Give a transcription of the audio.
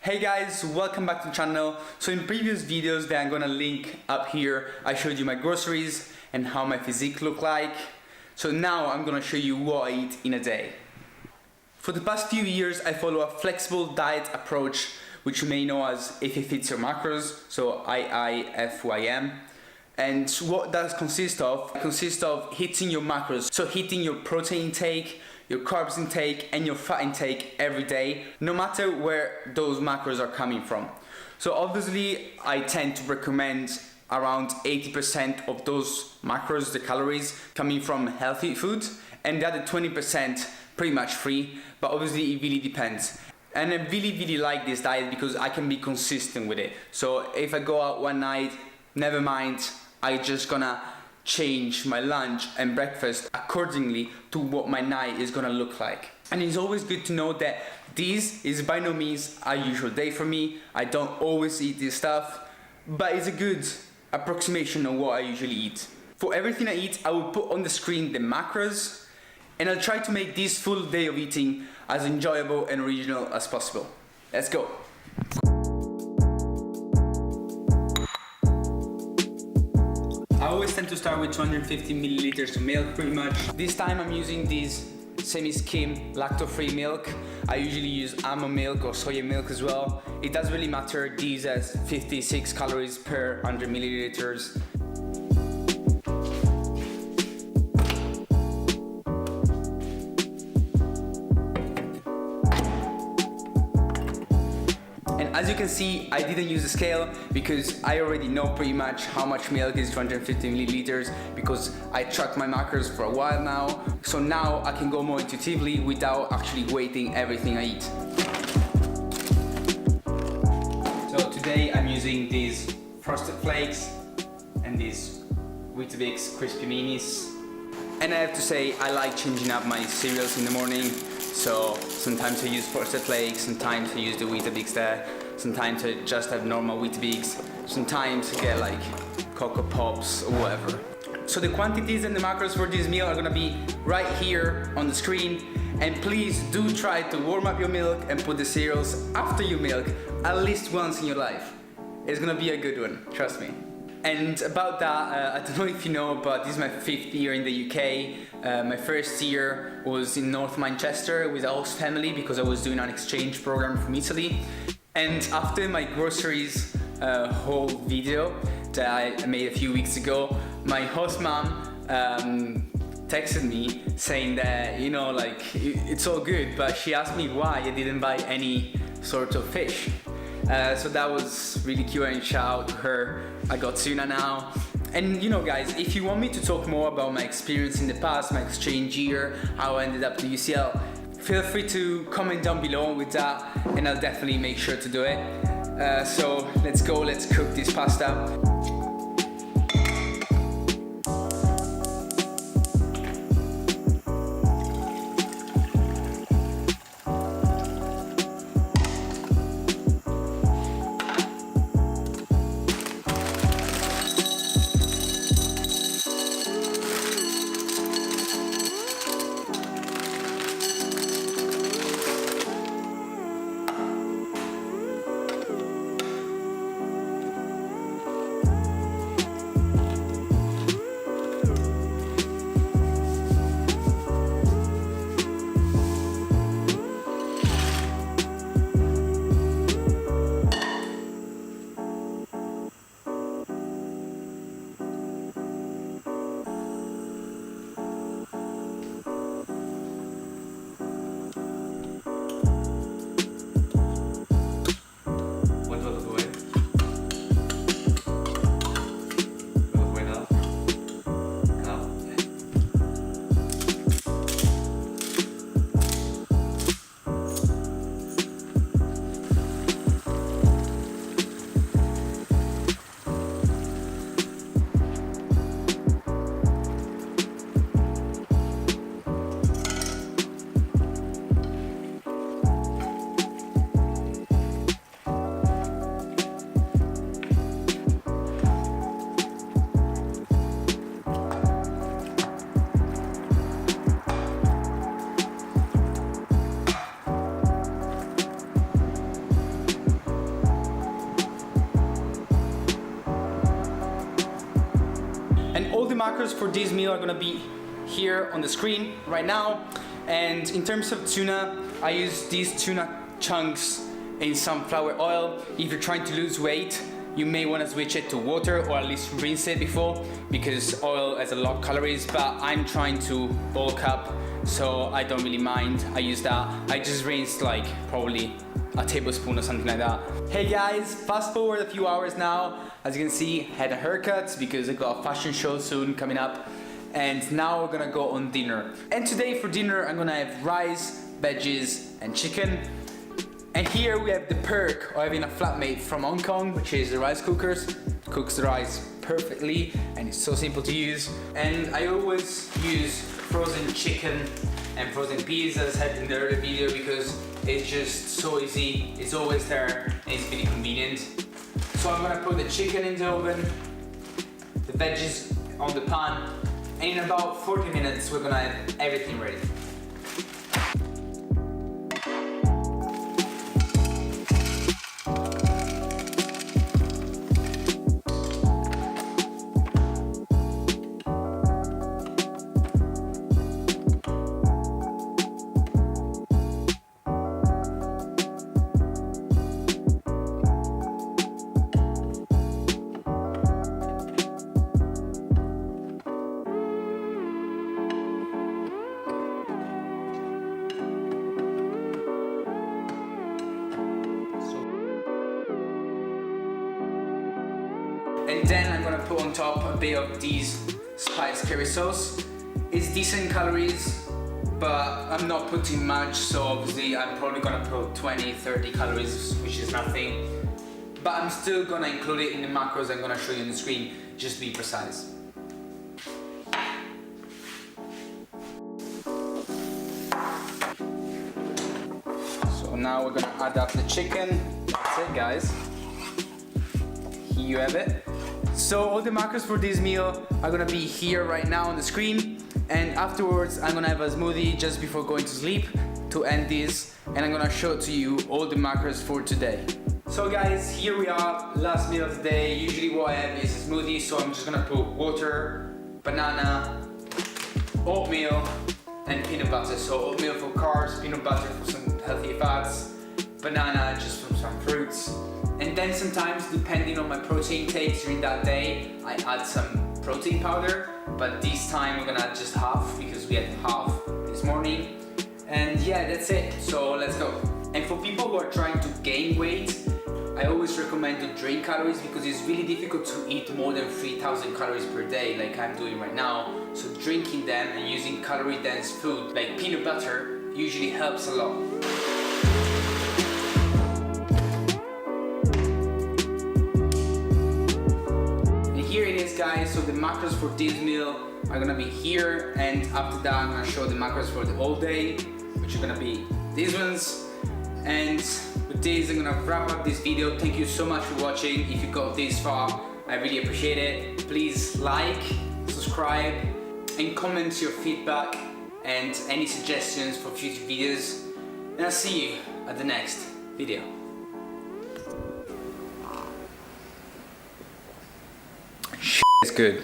Hey guys, welcome back to the channel. So in previous videos that I'm gonna link up here, I showed you my groceries and how my physique look like. So now I'm gonna show you what I eat in a day. For the past few years, I follow a flexible diet approach, which you may know as If It Fits Your Macros, so IIFYM. And what that consists of? It consists of hitting your macros, so hitting your protein intake, your carbs intake and your fat intake every day, no matter where those macros are coming from. So obviously I tend to recommend around 80% of those macros, the calories, coming from healthy food, and the other 20% pretty much free, but obviously it really depends. And I really like this diet because I can be consistent with it. So if I go out one night, never mind, I just gonna change my lunch and breakfast accordingly to what my night is gonna look like. And it's always good to know that this is by no means a usual day for me. I don't always eat this stuff, but it's a good approximation of what I usually eat. For everything I eat, I will put on the screen the macros, and I'll try to make this full day of eating as enjoyable and original as possible. Let's go. I always tend to start with 250 milliliters of milk pretty much. This time I'm using this semi-skim lacto-free milk. I usually use almond milk or soya milk as well. It doesn't really matter. These has 56 calories per 100 milliliters. As you can see, I didn't use a scale because I already know pretty much how much milk is 250 milliliters because I tracked my macros for a while now. So now I can go more intuitively without actually weighting everything I eat. So today I'm using these Frosted Flakes and these Weetabix Crispy Minis. And I have to say, I like changing up my cereals in the morning. So sometimes I use Frosted Flakes, sometimes I use the Weetabix there. Sometimes I just have normal Weetabix. Sometimes I get like Cocoa Pops or whatever. So the quantities and the macros for this meal are gonna be right here on the screen. And please do try to warm up your milk and put the cereals after your milk at least once in your life. It's gonna be a good one, trust me. And about that, I don't know if you know, but this is my 5th year in the UK. My first year was in North Manchester with a host family because I was doing an exchange program from Italy. And after my groceries haul video that I made a few weeks ago, my host mom texted me saying that, you know, like, it's all good, but she asked me why I didn't buy any sort of fish. So that was really cute, and shout out to her. I got tuna now. And you know guys, if you want me to talk more about my experience in the past, my exchange year, how I ended up to UCL, feel free to comment down below with that and I'll definitely make sure to do it. So let's go, let's cook this pasta. macros for this meal are gonna be here on the screen right now. And in terms of tuna, I use these tuna chunks in sunflower oil. If you're trying to lose weight, you may want to switch it to water or at least rinse it before, because oil has a lot of calories, but I'm trying to bulk up, so I don't really mind. I use that. I just rinsed like probably a tablespoon or something like that. Hey guys, fast forward a few hours now. As you can see, had a haircut because I got a fashion show soon coming up. And now we're gonna go on dinner. And today for dinner, I'm gonna have rice, veggies, and chicken. And here we have the perk of having a flatmate from Hong Kong, which is the rice cookers. Cooks the rice perfectly and it's so simple to use. And I always use frozen chicken and frozen peas, as I said in the earlier video, because it's just so easy, it's always there, and it's really convenient. So I'm gonna put the chicken in the oven, the veggies on the pan, and in about 40 minutes we're gonna have everything ready. And then I'm gonna put on top a bit of these spiced curry sauce. It's decent calories, but I'm not putting much, so obviously I'm probably gonna put 20-30 calories, which is nothing. But I'm still gonna include it in the macros I'm gonna show you on the screen, just to be precise. So now we're gonna add up the chicken. That's it, guys. Here you have it. So all the macros for this meal are gonna be here right now on the screen, and afterwards I'm gonna have a smoothie just before going to sleep to end this, and I'm gonna show to you all the macros for today. So guys, here we are, last meal of the day. Usually what I have is a smoothie, so I'm just gonna put water, banana, oatmeal, and peanut butter. So oatmeal for carbs, peanut butter for some healthy fats, banana just from some fruits. And then sometimes, depending on my protein intake during that day, I add some protein powder, but this time we're gonna add just half because we had half this morning. And yeah, that's it, so let's go. And for people who are trying to gain weight, I always recommend to drink calories because it's really difficult to eat more than 3,000 calories per day like I'm doing right now. So drinking them and using calorie dense food like peanut butter usually helps a lot. Here it is, guys. So the macros for this meal are gonna be here, and after that I'm gonna show the macros for the whole day, which are gonna be these ones. And with this I'm gonna wrap up this video. Thank you so much for watching. If you got this far, I really appreciate it. Please like, subscribe, and comment your feedback and any suggestions for future videos. And I'll see you at the next video. It's good.